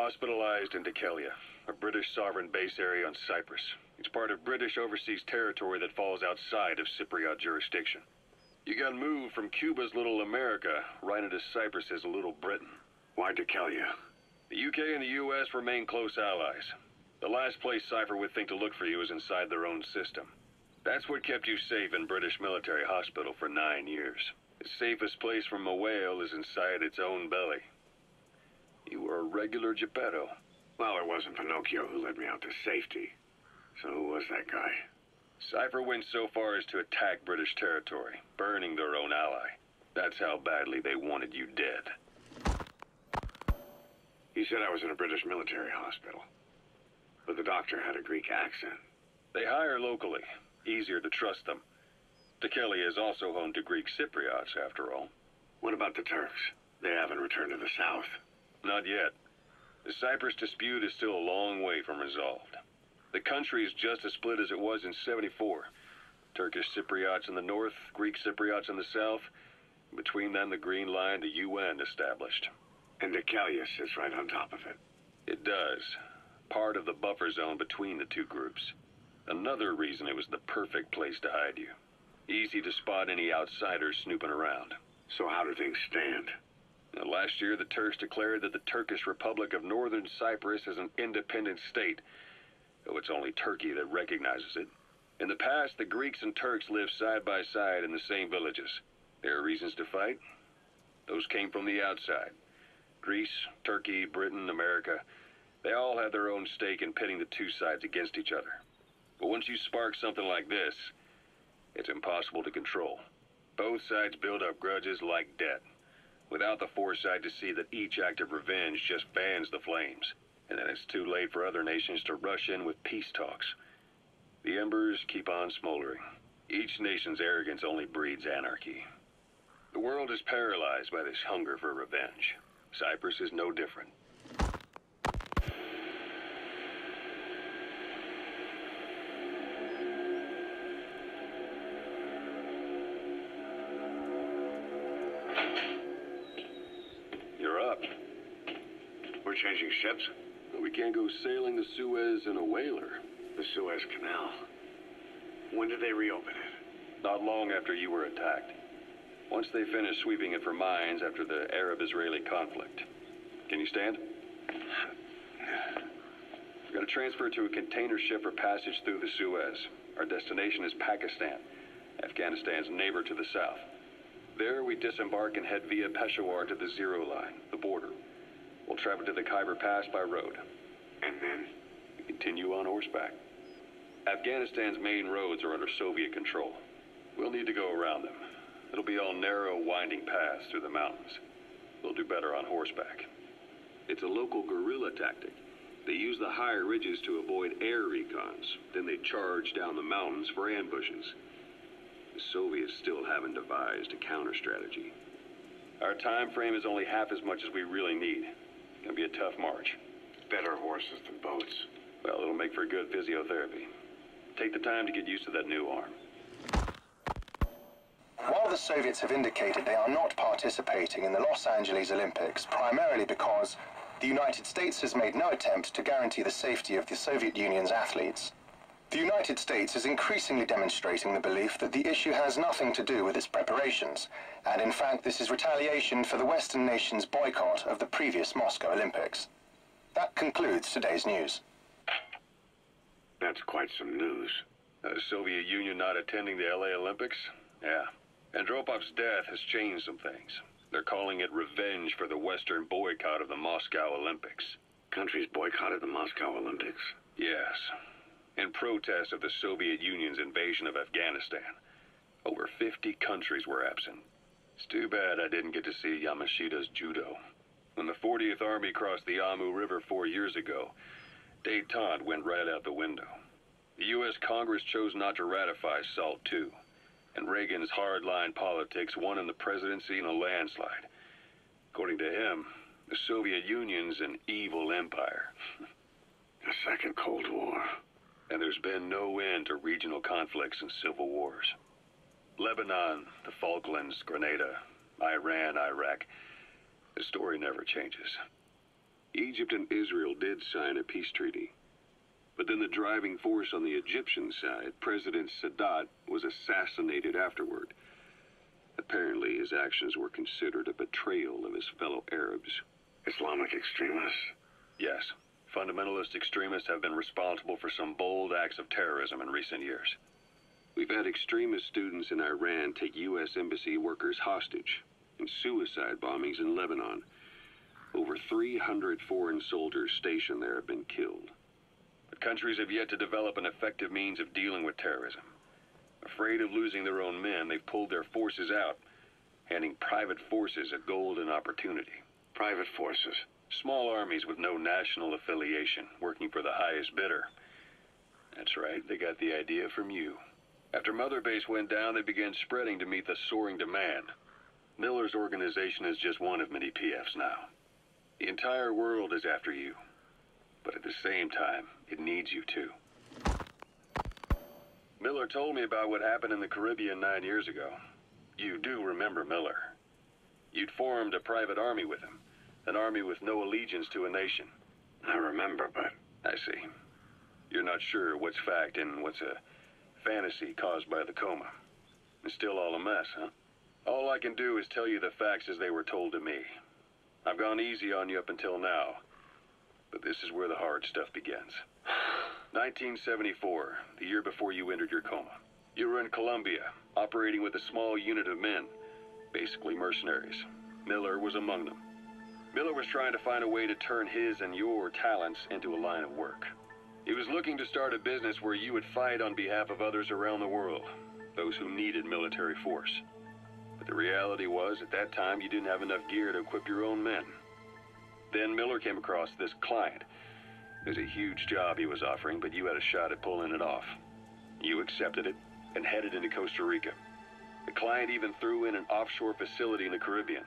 hospitalized in Dikelia, a British sovereign base area on Cyprus. It's part of British overseas territory that falls outside of Cypriot jurisdiction. You got moved from Cuba's Little America right into Cyprus's Little Britain. Why Dikelia? The UK and the US remain close allies. The last place Cypher would think to look for you is inside their own system. That's what kept you safe in British military hospital for 9 years. The safest place from a whale is inside its own belly. You were a regular Geppetto. Well, it wasn't Pinocchio who led me out to safety. So who was that guy? Cypher went so far as to attack British territory, burning their own ally. That's how badly they wanted you dead. He said I was in a British military hospital. But the doctor had a Greek accent. They hire locally. Easier to trust them. Dikelia is also home to Greek Cypriots, after all. What about the Turks? They haven't returned to the south. Not yet. The Cyprus dispute is still a long way from resolved. The country is just as split as it was in '74. Turkish Cypriots in the north, Greek Cypriots in the south. Between them, the Green Line, the UN established. And Dikelia sits right on top of it. It does. Part of the buffer zone between the two groups. Another reason it was the perfect place to hide you. Easy to spot any outsiders snooping around. So how do things stand? Now, last year, the Turks declared that the Turkish Republic of Northern Cyprus is an independent state, though it's only Turkey that recognizes it. In the past, the Greeks and Turks lived side by side in the same villages. There are reasons to fight. Those came from the outside. Greece, Turkey, Britain, America, they all had their own stake in pitting the two sides against each other. But once you spark something like this, it's impossible to control. Both sides build up grudges like debt, without the foresight to see that each act of revenge just fans the flames. And then it's too late for other nations to rush in with peace talks. The embers keep on smoldering. Each nation's arrogance only breeds anarchy. The world is paralyzed by this hunger for revenge. Cyprus is no different. You're up. We're changing ships? We can't go sailing the Suez in a whaler. The Suez Canal. When did they reopen it? Not long after you were attacked. Once they finished sweeping it for mines after the Arab-Israeli conflict. Can you stand? We're going to transfer to a container ship for passage through the Suez. Our destination is Pakistan, Afghanistan's neighbor to the south. There we disembark and head via Peshawar to the Zero Line, the border. We'll travel to the Khyber Pass by road. And then? We continue on horseback. Afghanistan's main roads are under Soviet control. We'll need to go around them. It'll be all narrow, winding paths through the mountains. We'll do better on horseback. It's a local guerrilla tactic. They use the higher ridges to avoid air recons. Then they charge down the mountains for ambushes. The Soviets still haven't devised a counter-strategy. Our time frame is only half as much as we really need. It's gonna be a tough march. Better horses than boats. Well, it'll make for good physiotherapy. Take the time to get used to that new arm. While the Soviets have indicated they are not participating in the Los Angeles Olympics, primarily because the United States has made no attempt to guarantee the safety of the Soviet Union's athletes, the United States is increasingly demonstrating the belief that the issue has nothing to do with its preparations, and in fact this is retaliation for the Western nations' boycott of the previous Moscow Olympics. That concludes today's news. That's quite some news. The Soviet Union not attending the LA Olympics? Yeah. Andropov's death has changed some things. They're calling it revenge for the Western boycott of the Moscow Olympics. Countries boycotted the Moscow Olympics? Yes. In protest of the Soviet Union's invasion of Afghanistan. Over 50 countries were absent. It's too bad I didn't get to see Yamashita's judo. When the 40th Army crossed the Amu River 4 years ago, détente went right out the window. The U.S. Congress chose not to ratify SALT II, and Reagan's hardline politics won in the presidency in a landslide. According to him, the Soviet Union's an evil empire. A second Cold War. And there's been no end to regional conflicts and civil wars. Lebanon, the Falklands, Grenada, Iran, Iraq. The story never changes. Egypt and Israel did sign a peace treaty. But then the driving force on the Egyptian side, President Sadat, was assassinated afterward. Apparently, his actions were considered a betrayal of his fellow Arabs. Islamic extremists? Yes, fundamentalist extremists have been responsible for some bold acts of terrorism in recent years. We've had extremist students in Iran take U.S. embassy workers hostage, and suicide bombings in Lebanon. Over 300 foreign soldiers stationed there have been killed. But countries have yet to develop an effective means of dealing with terrorism. Afraid of losing their own men, they've pulled their forces out, handing private forces a golden opportunity. Private forces? Small armies with no national affiliation, working for the highest bidder. That's right, they got the idea from you. After Mother Base went down, they began spreading to meet the soaring demand. Miller's organization is just one of many PFs now. The entire world is after you. But at the same time, it needs you too. Miller told me about what happened in the Caribbean 9 years ago. You do remember Miller. You'd formed a private army with him. An army with no allegiance to a nation. I remember, but... I see. You're not sure what's fact and what's a fantasy caused by the coma. It's still all a mess, huh? All I can do is tell you the facts as they were told to me. I've gone easy on you up until now, but this is where the hard stuff begins. 1974, the year before you entered your coma. You were in Colombia, operating with a small unit of men, basically mercenaries. Miller was among them. Miller was trying to find a way to turn his and your talents into a line of work. He was looking to start a business where you would fight on behalf of others around the world, those who needed military force. But the reality was, at that time, you didn't have enough gear to equip your own men. Then Miller came across this client. It was a huge job he was offering, but you had a shot at pulling it off. You accepted it and headed into Costa Rica. The client even threw in an offshore facility in the Caribbean.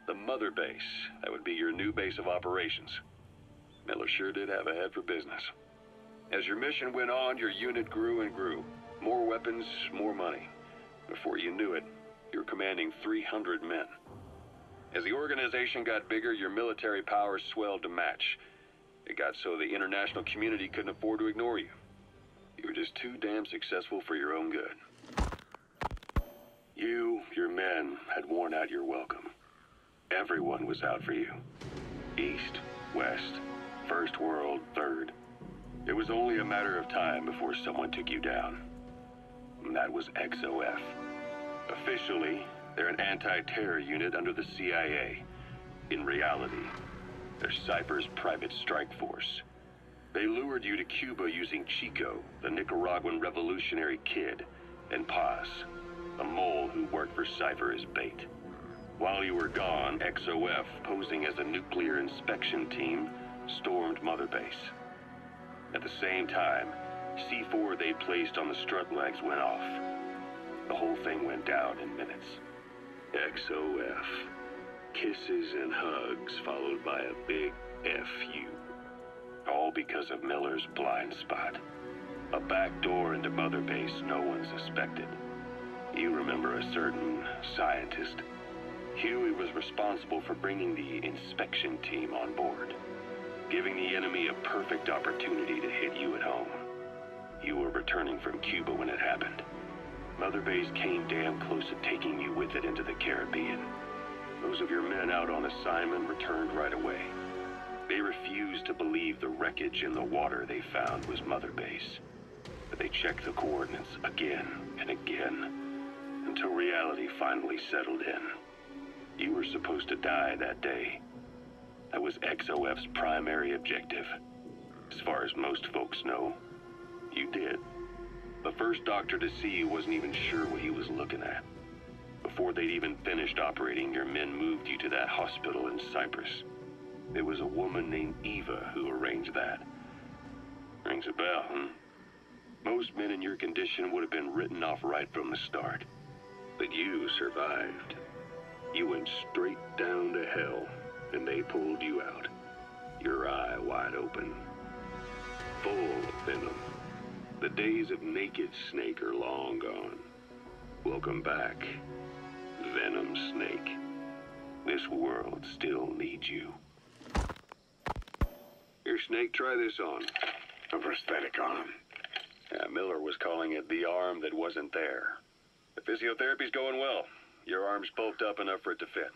The Mother Base, that would be your new base of operations. Miller sure did have a head for business. As your mission went on, your unit grew and grew. More weapons, more money. Before you knew it, you were commanding 300 men. As the organization got bigger, your military powers swelled to match. It got so the international community couldn't afford to ignore you. You were just too damn successful for your own good. You, your men, had worn out your welcome. Everyone was out for you. East, West, First World, Third. It was only a matter of time before someone took you down. And that was XOF. Officially, they're an anti-terror unit under the CIA. In reality, they're Cypher's private strike force. They lured you to Cuba using Chico, the Nicaraguan revolutionary kid, and Paz, a mole who worked for Cypher as bait. While you were gone, XOF, posing as a nuclear inspection team, stormed Mother Base. At the same time, C4 they placed on the strut legs went off. The whole thing went down in minutes. XOF. Kisses and hugs followed by a big FU. All because of Miller's blind spot. A back door into Mother Base no one suspected. You remember a certain scientist. Huey was responsible for bringing the inspection team on board, giving the enemy a perfect opportunity to hit you at home. You were returning from Cuba when it happened. Mother Base came damn close to taking you with it into the Caribbean. Those of your men out on assignment returned right away. They refused to believe the wreckage in the water they found was Mother Base. But they checked the coordinates again and again, until reality finally settled in. You were supposed to die that day. That was XOF's primary objective. As far as most folks know, you did. The first doctor to see you wasn't even sure what he was looking at. Before they'd even finished operating, your men moved you to that hospital in Cyprus. There was a woman named Eva who arranged that. Rings a bell, huh? Most men in your condition would have been written off right from the start. But you survived. You went straight down to hell, and they pulled you out. Your eye wide open. Full of venom. The days of naked Snake are long gone. Welcome back, Venom Snake. This world still needs you. Here, Snake, try this on. A prosthetic arm. Yeah, Miller was calling it the arm that wasn't there. The physiotherapy's going well. Your arm's bulked up enough for it to fit.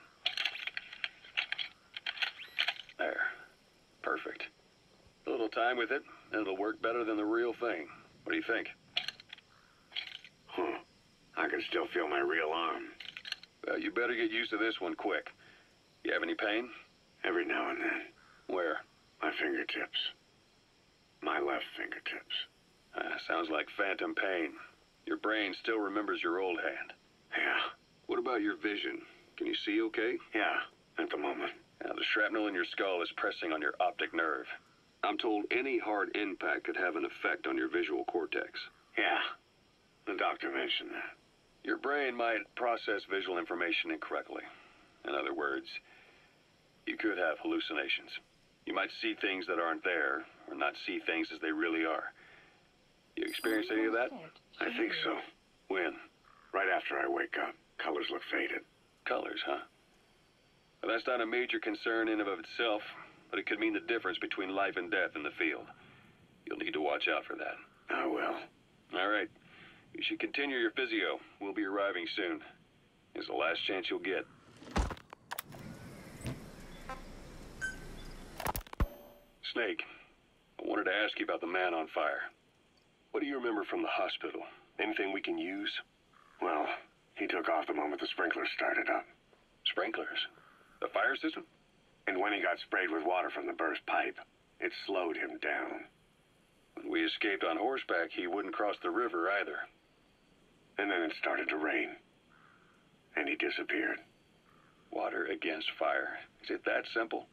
There. Perfect. A little time with it, and it'll work better than the real thing. What do you think? I can still feel my real arm. Well, you better get used to this one quick. You have any pain? Every now and then. Where? My fingertips. My left fingertips. Sounds like phantom pain. Your brain still remembers your old hand. Yeah. What about your vision? Can you see okay? Yeah, at the moment. Now, the shrapnel in your skull is pressing on your optic nerve. I'm told any hard impact could have an effect on your visual cortex. Yeah, the doctor mentioned that. Your brain might process visual information incorrectly. In other words, you could have hallucinations. You might see things that aren't there, or not see things as they really are. You experience any of that? I think so. When? Right after I wake up. Colors look faded. Colors, huh? Well, that's not a major concern in and of itself, but it could mean the difference between life and death in the field. You'll need to watch out for that. I will. All right. You should continue your physio. We'll be arriving soon. It's the last chance you'll get. Snake, I wanted to ask you about the man on fire. What do you remember from the hospital? Anything we can use? Well, he took off the moment the sprinklers started up. Sprinklers? The fire system? And when he got sprayed with water from the burst pipe, it slowed him down. When we escaped on horseback, he wouldn't cross the river either. And then it started to rain. And he disappeared. Water against fire. Is it that simple?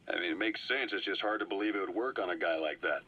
I mean, it makes sense. It's just hard to believe it would work on a guy like that.